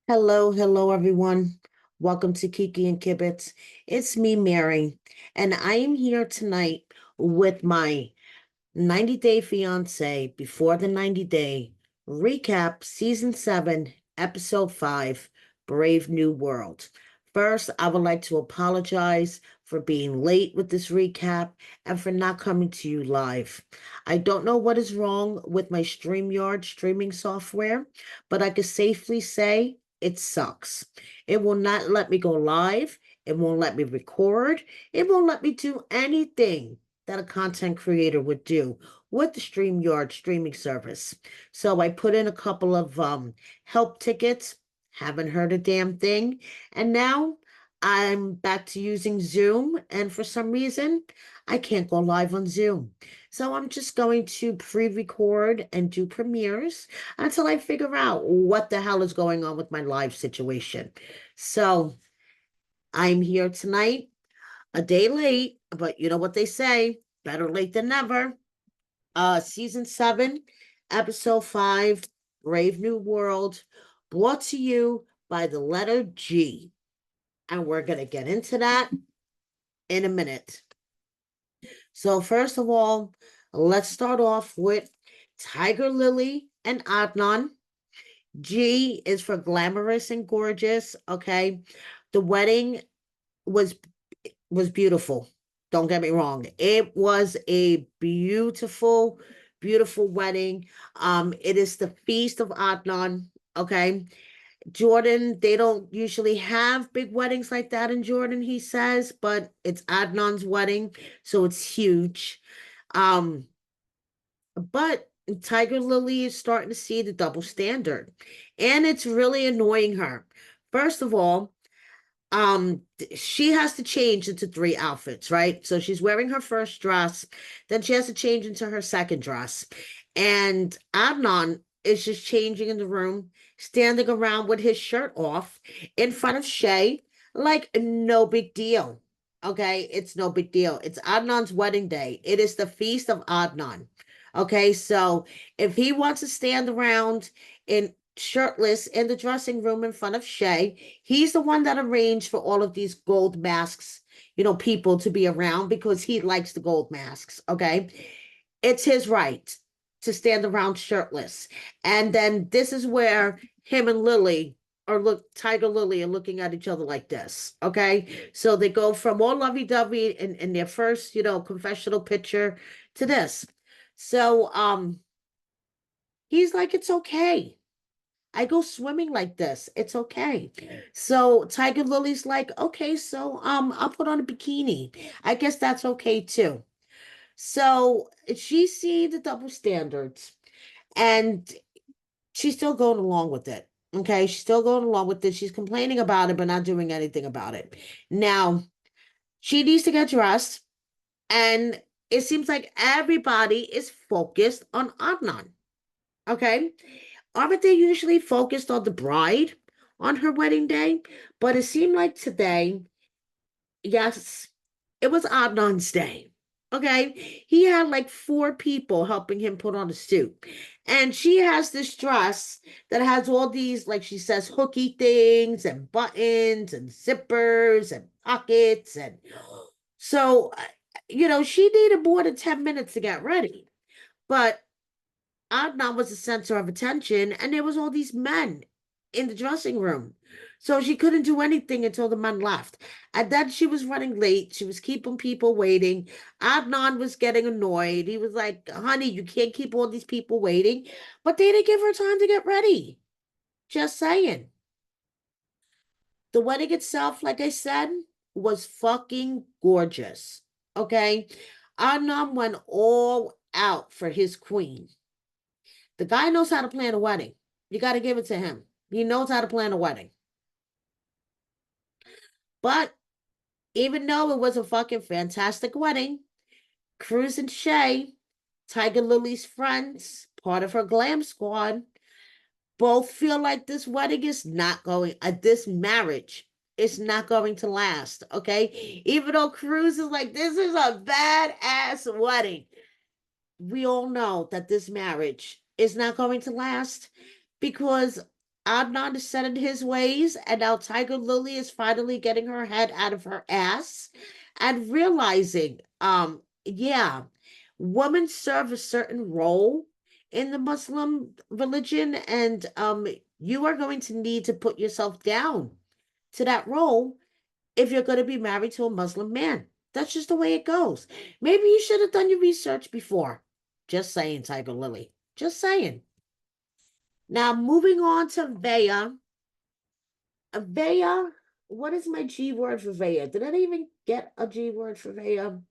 Hello, everyone. Welcome to Kiki and Kibbitz. It's me, Mary, and I am here tonight with my 90-day fiance before the 90-day recap, season 7, episode 5, Brave New World. First, I would like to apologize for being late with this recap and for not coming to you live. I don't know what is wrong with my StreamYard streaming software, but I can safely say it sucks. It will not let me go live. It won't let me record. It won't let me do anything that a content creator would do with the StreamYard streaming service. So I put in a couple of help tickets, haven't heard a damn thing, and now I'm back to using Zoom, and for some reason, I can't go live on Zoom. So I'm just going to pre-record and do premieres until I figure out what the hell is going on with my live situation. So I'm here tonight a day late, but you know what they say, better late than never. Season 7, episode 5, Brave New World, brought to you by the letter G. And we're gonna get into that in a minute. So first of all, let's start off with Tigerlily and Adnan. G is for glamorous and gorgeous. Okay. The wedding was was beautiful. Don't get me wrong. It was a beautiful, beautiful wedding. It is the feast of Adnan. Okay. Jordan, they don't usually have big weddings like that in Jordan, he says, but it's Adnan's wedding, so it's huge. Um, but Tigerlily is starting to see the double standard, and it's really annoying her. First of all, she has to change into 3 outfits, right? So she's wearing her first dress, then she has to change into her second dress. And Adnan is just changing in the room, standing around with his shirt off in front of Shay, like no big deal. Okay, it's no big deal. It's Adnan's wedding day. It is the feast of Adnan. Okay, so if he wants to stand around in shirtless in the dressing room in front of Shay, he's the one that arranged for all of these gold masks, people to be around because he likes the gold masks. Okay. It's his right to stand around shirtless. And then this is where him and Lily Tigerlily are looking at each other like this. Okay. So they go from all lovey dovey in their first, confessional picture to this. So he's like, it's okay. I go swimming like this. It's okay. So Tigerlily's like, okay, so I'll put on a bikini. I guess that's okay too. So she see the double standards and she's still going along with it. Okay, she's still going along with it. She's complaining about it, but not doing anything about it. Now, she needs to get dressed, and it seems like everybody is focused on Adnan. Okay. Aren't they usually focused on the bride on her wedding day? But it seemed like today, yes, it was Adnan's day. Okay. He had like 4 people helping him put on a suit. And she has this dress that has all these, like she says, hooky things and buttons and zippers and pockets. And so, she needed more than 10 minutes to get ready. But Adnan was the center of attention, and there was all these men in the dressing room. So she couldn't do anything until the men left. And then she was running late. She was keeping people waiting. Adnan was getting annoyed. He was like, honey, you can't keep all these people waiting. But they didn't give her time to get ready. Just saying. The wedding itself, like I said, was fucking gorgeous. Okay. Adnan went all out for his queen. The guy knows how to plan a wedding. You got to give it to him. He knows how to plan a wedding. But even though it was a fucking fantastic wedding, Cruz and Shay, Tigerlily's friends, part of her glam squad, both feel like this wedding is not going, this marriage is not going to last. Okay. Even though Cruz is like, this is a badass wedding. We all know that this marriage is not going to last because Adnan is set in his ways, and now Tigerlily is finally getting her head out of her ass and realizing, yeah, women serve a certain role in the Muslim religion, and you are going to need to put yourself down to that role if you're going to be married to a Muslim man. That's just the way it goes. Maybe you should have done your research before. Just saying, Tigerlily. Just saying. Now, moving on to Veah. Veah, what is my G word for Veah? Did I even get a G word for Veah?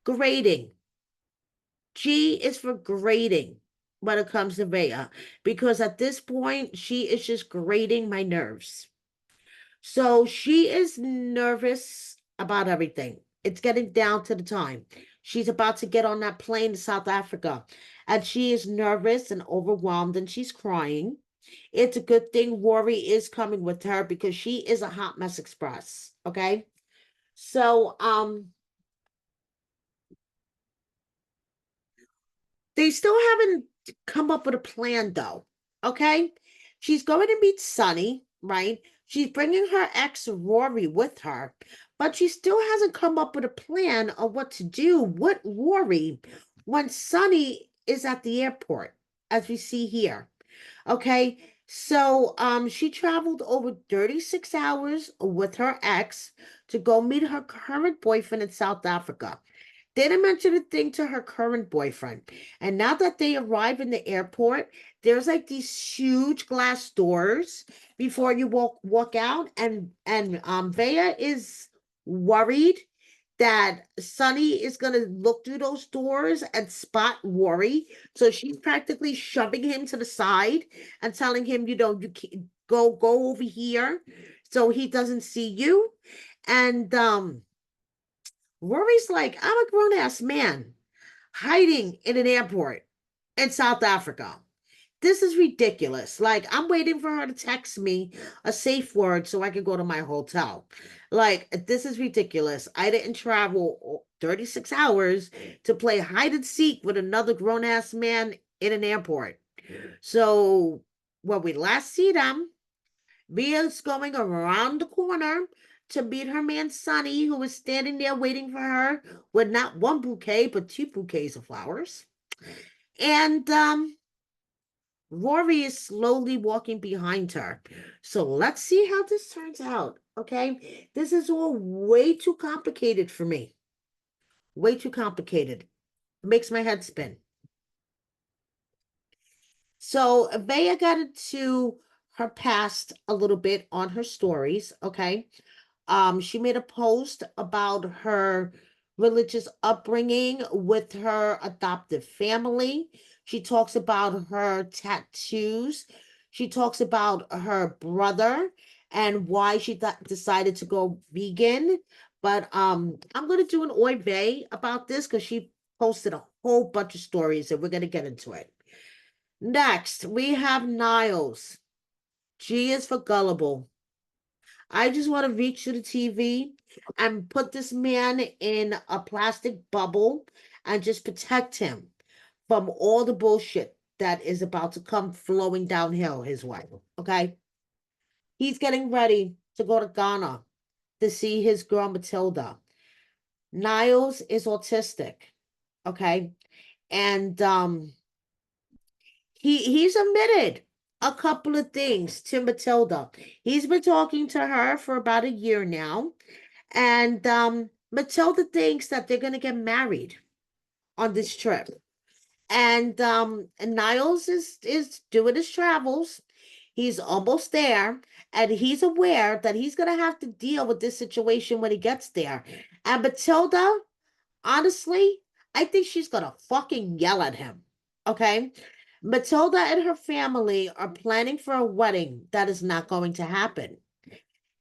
Grading. G is for grading when it comes to Veah, because at this point, she is just grating my nerves. So she is nervous about everything. It's getting down to the time. She's about to get on that plane to South Africa, and she is nervous and overwhelmed, and she's crying. It's a good thing Worry is coming with her because she is a hot mess express. Okay. So, they still haven't come up with a plan though. Okay. She's going to meet Sonny, right? She's bringing her ex Rory with her, but she still hasn't come up with a plan of what to do with Rory when Sonny is at the airport, as we see here. Okay. So she traveled over 36 hours with her ex to go meet her current boyfriend in South Africa. Didn't mention a thing to her current boyfriend. And now that they arrive in the airport, there's like these huge glass doors before you walk out. And Veah is worried that Sonny is gonna look through those doors and spot Worry. So she's practically shoving him to the side and telling him, you can go over here so he doesn't see you. And Rory's like, I'm a grown ass man hiding in an airport in South Africa. This is ridiculous. Like, I'm waiting for her to text me a safe word so I can go to my hotel. Like, this is ridiculous. I didn't travel 36 hours to play hide and seek with another grown ass man in an airport. So, when we last see them, Veah's going around the corner to meet her man Sonny, who is standing there waiting for her with not one bouquet, but two bouquets of flowers. And Rory is slowly walking behind her. So let's see how this turns out. Okay. This is all way too complicated for me. Way too complicated. It makes my head spin. So Veah got into her past a little bit on her stories. Okay. She made a post about her religious upbringing with her adoptive family. She talks about her tattoos. She talks about her brother and why she decided to go vegan. But I'm gonna do an Oy vey about this because she posted a whole bunch of stories and we're gonna get into it. Next, we have Niles. G is for gullible. I just want to reach to the TV and put this man in a plastic bubble and just protect him from all the bullshit that is about to come flowing downhill his way. Okay. He's getting ready to go to Ghana to see his girl Matilda. Niles is autistic. Okay. And he's admitted a couple of things to Matilda. He's been talking to her for about a year now. And Matilda thinks that they're gonna get married on this trip. And Niles is doing his travels. He's almost there, and he's aware that he's gonna have to deal with this situation when he gets there. And Matilda, honestly, I think she's gonna fucking yell at him. Okay? Matilda and her family are planning for a wedding that is not going to happen.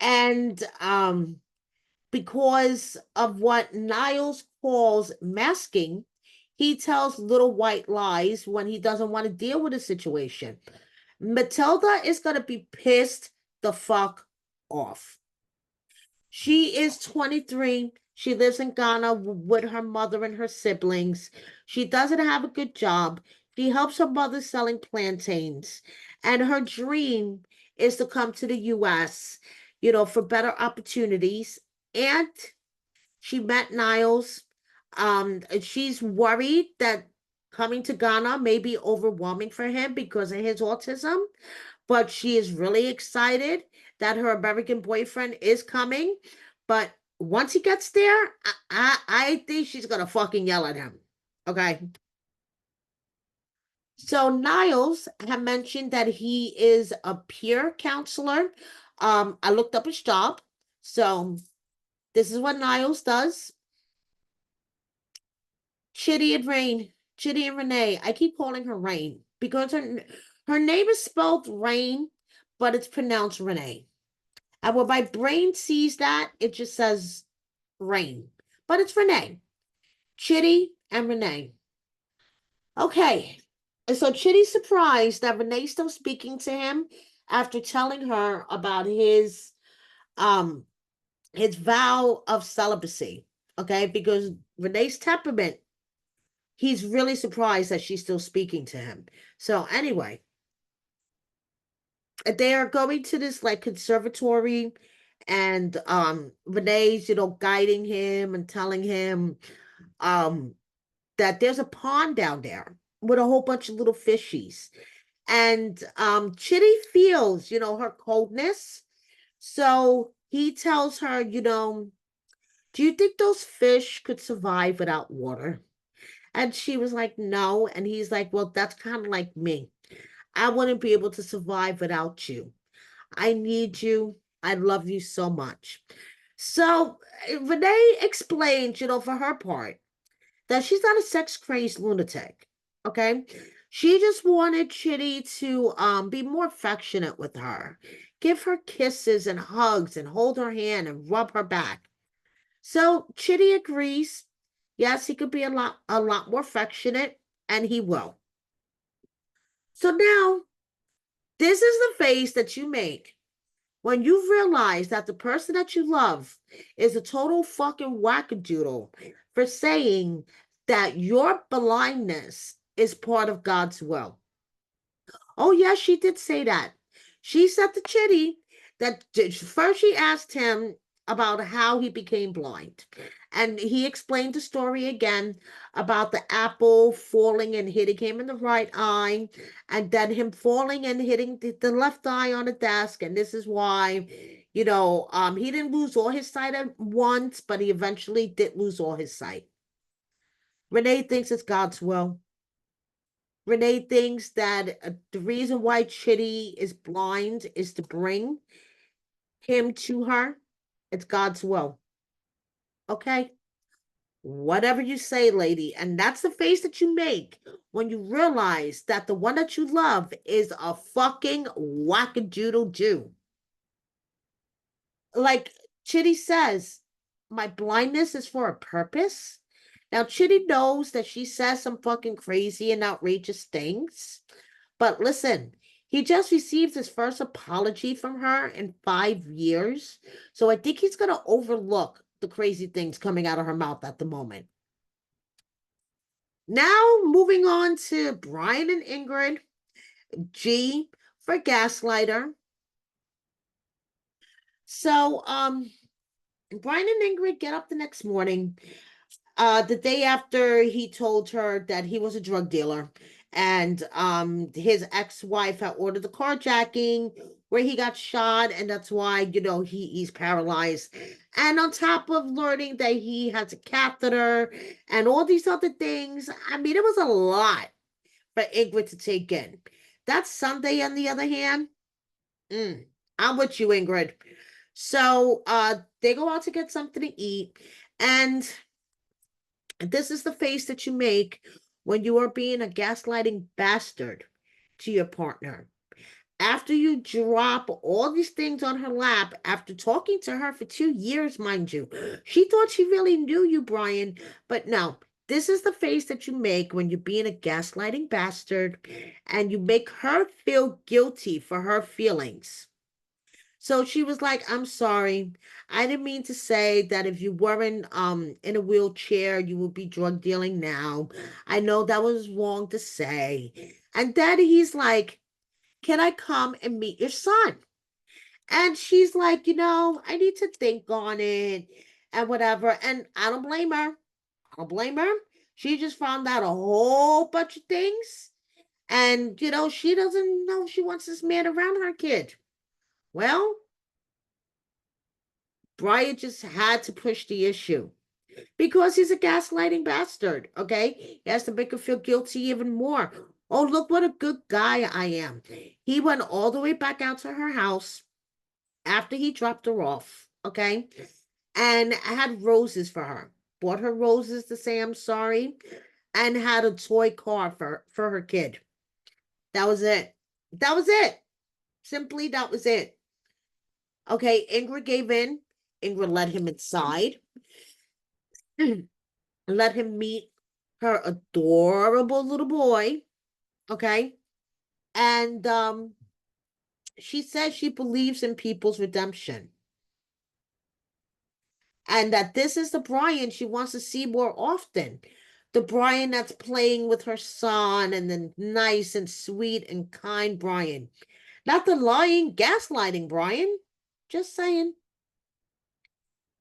And because of what Niles calls masking, he tells little white lies when he doesn't want to deal with a situation. Matilda is going to be pissed the fuck off. She is 23. She lives in Ghana with her mother and her siblings. She doesn't have a good job. She helps her mother selling plantains, and her dream is to come to the US, for better opportunities. And she met Niles. And she's worried that coming to Ghana may be overwhelming for him because of his autism, but she is really excited that her American boyfriend is coming. But once he gets there, I think she's gonna fucking yell at him. Okay. So Niles had mentioned that he is a peer counselor. I looked up his job. So this is what Niles does. Chidi and Rayne, Chidi and Renee. I keep calling her Rayne because her name is spelled Rayne, but it's pronounced Renee. And when my brain sees that, it just says Rayne, but it's Renee. Chidi and Renee. Okay. And so Chitty's surprised that Renee's still speaking to him after telling her about um his vow of celibacy. Okay, because Renee's temperament, he's really surprised that she's still speaking to him. So anyway, they are going to this like conservatory, and Renee's, guiding him and telling him um that there's a pond down there with a whole bunch of little fishies. And Chitty feels, her coldness. So he tells her, do you think those fish could survive without water? And she was like, no. And he's like, well, that's kind of like me. I wouldn't be able to survive without you. I need you. I love you so much. So Renee explains, for her part, that she's not a sex crazed lunatic. Okay. She just wanted Chitty to be more affectionate with her, give her kisses and hugs and hold her hand and rub her back. So Chitty agrees. Yes, he could be a lot more affectionate, and he will. So now this is the face that you make when you realize that the person that you love is a total fucking wackadoodle for saying that your blindness is part of God's will. Oh, yes, she did say that. She said to Chitty that first she asked him about how he became blind. And he explained the story again about the apple falling and hitting him in the right eye, and then him falling and hitting the left eye on the desk. And this is why, he didn't lose all his sight at once, but he eventually did lose all his sight. Renee thinks it's God's will. Renee thinks that the reason why Chitty is blind is to bring him to her. It's God's will. Okay? Whatever you say, lady. And that's the face that you make when you realize that the one that you love is a fucking wackadoodle Jew. Like Chitty says, my blindness is for a purpose. Now, Chitty knows that she says some fucking crazy and outrageous things. But listen, he just received his first apology from her in 5 years. So I think he's going to overlook the crazy things coming out of her mouth at the moment. Now, moving on to Brian and Ingrid. G for gaslighter. So, Brian and Ingrid get up the next morning, the day after he told her that he was a drug dealer, and his ex-wife had ordered the carjacking where he got shot, and that's why he's paralyzed. And on top of learning that he has a catheter and all these other things, I mean, it was a lot for Ingrid to take in. That Sunday, on the other hand, I'm with you, Ingrid. So they go out to get something to eat, and this is the face that you make when you are being a gaslighting bastard to your partner. After you drop all these things on her lap, after talking to her for 2 years, mind you, she thought she really knew you, Brian. But no, this is the face that you make when you're being a gaslighting bastard, and you make her feel guilty for her feelings. So she was like, I'm sorry. I didn't mean to say that if you weren't in a wheelchair, you would be drug dealing now. I know that was wrong to say. And then he's like, can I come and meet your son? And she's like, I need to think on it and whatever. And I don't blame her. I don't blame her. She just found out a whole bunch of things. And, she doesn't know if she wants this man around her kid. Well, Brian just had to push the issue because he's a gaslighting bastard. Okay. He has to make her feel guilty even more. Oh, look what a good guy I am. He went all the way back out to her house after he dropped her off. Okay. And had roses for her. Bought her roses to say I'm sorry and had a toy car for her kid. That was it. That was it. Simply, that was it. Okay. Ingrid gave in. Ingrid let him inside. Let him meet her adorable little boy. Okay. And she says she believes in people's redemption. And that this is the Brian she wants to see more often. The Brian that's playing with her son and the nice and sweet and kind Brian. Not the lying, gaslighting Brian. Just saying.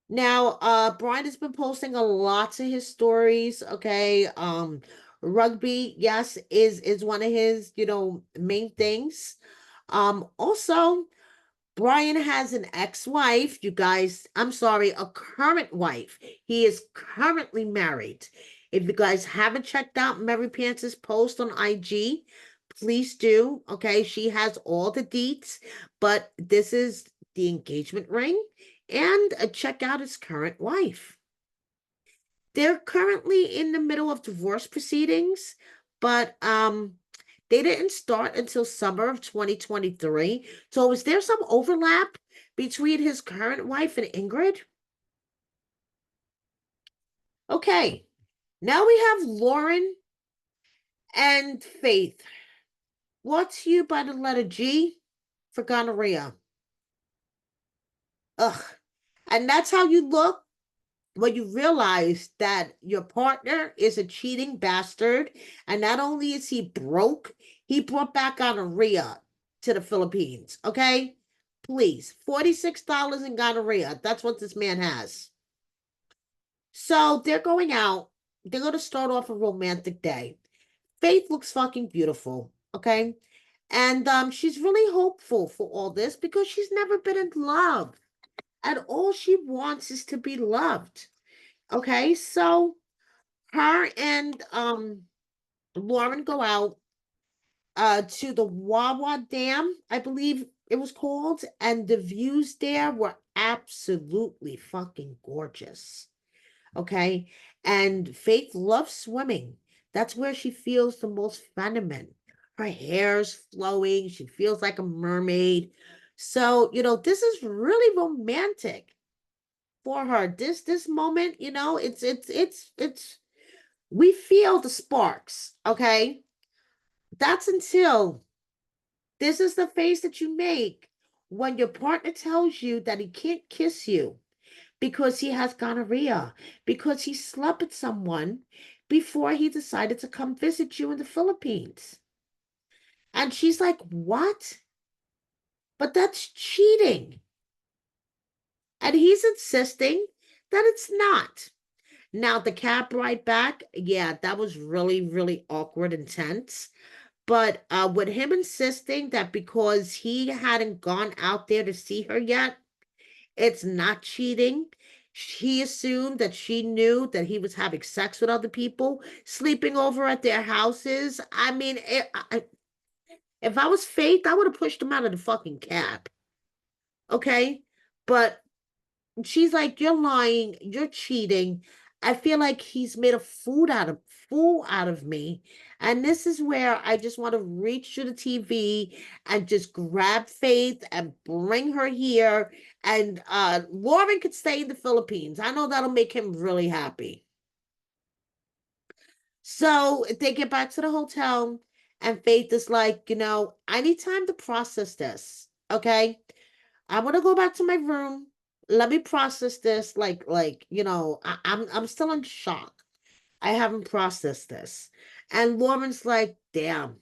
Now, Brian has been posting a lot of his stories, okay? Rugby, yes, is one of his, main things. Also, Brian has an ex-wife, you guys. I'm sorry, a current wife. He is currently married. If you guys haven't checked out Mary Pance's post on IG, please do. Okay, she has all the deets, but this is the engagement ring, and check out his current wife. They're currently in the middle of divorce proceedings, but they didn't start until summer of 2023. So is there some overlap between his current wife and Ingrid? Okay. Now we have Lauren and Faith. What's you by the letter G for gonorrhea? Ugh. And that's how you look when you realize that your partner is a cheating bastard, and not only is he broke, he brought back gonorrhea to the Philippines. Okay, please, $46 in gonorrhea. That's what this man has. So they're going out. They're going to start off a romantic day. Faith looks fucking beautiful. Okay, and she's really hopeful for all this because she's never been in love, and all she wants is to be loved. Okay, so her and Lauren go out to the Wawa Dam, I believe it was called, and the views there were absolutely fucking gorgeous. Okay, and Faith loves swimming. That's where she feels the most feminine. Her hair's flowing, she feels like a mermaid. So, this is really romantic for her. This moment, it's we feel the sparks, okay? That's until this is the face that you make when your partner tells you that he can't kiss you because he has gonorrhea, because he slept with someone before he decided to come visit you in the Philippines. And she's like, what? But that's cheating. And he's insisting that it's not. Now, the cab ride back, yeah, that was really, really awkward and tense. But with him insisting that because he hadn't gone out there to see her yet, it's not cheating. He assumed that she knew that he was having sex with other people, sleeping over at their houses. I mean, if I was Faith, I would have pushed him out of the fucking cab. Okay? But she's like, you're lying, you're cheating. I feel like he's made a fool out of me. And this is where I just want to reach to the TV and just grab Faith and bring her here. And Lauren could stay in the Philippines. I know that'll make him really happy. So they get back to the hotel, and Faith is like, I need time to process this. Okay. I'm gonna go back to my room. Let me process this. I'm still in shock. I haven't processed this. And Lauren's like, damn,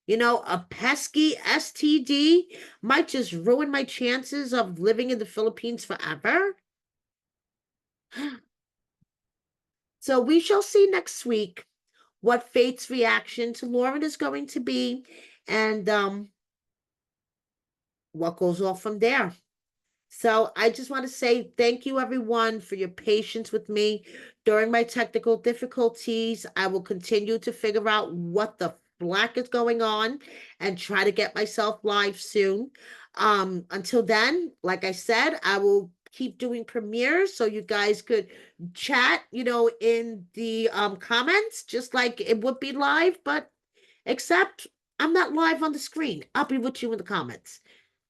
a pesky STD might just ruin my chances of living in the Philippines forever. So we shall see next week what Fate's reaction to Lauren is going to be, and what goes off from there. So I just want to say thank you, everyone, for your patience with me during my technical difficulties. I will continue to figure out what the black is going on and try to get myself live soon. Until then, like I said, I will keep doing premieres so you guys could chat, in the comments, just like it would be live, but except I'm not live on the screen. I'll be with you in the comments.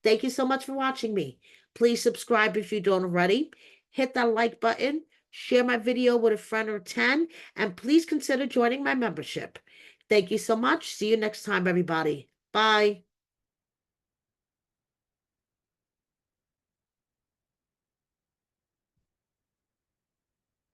Thank you so much for watching me. Please subscribe if you don't already. Hit that like button. Share my video with a friend or 10. And please consider joining my membership. Thank you so much. See you next time, everybody. Bye.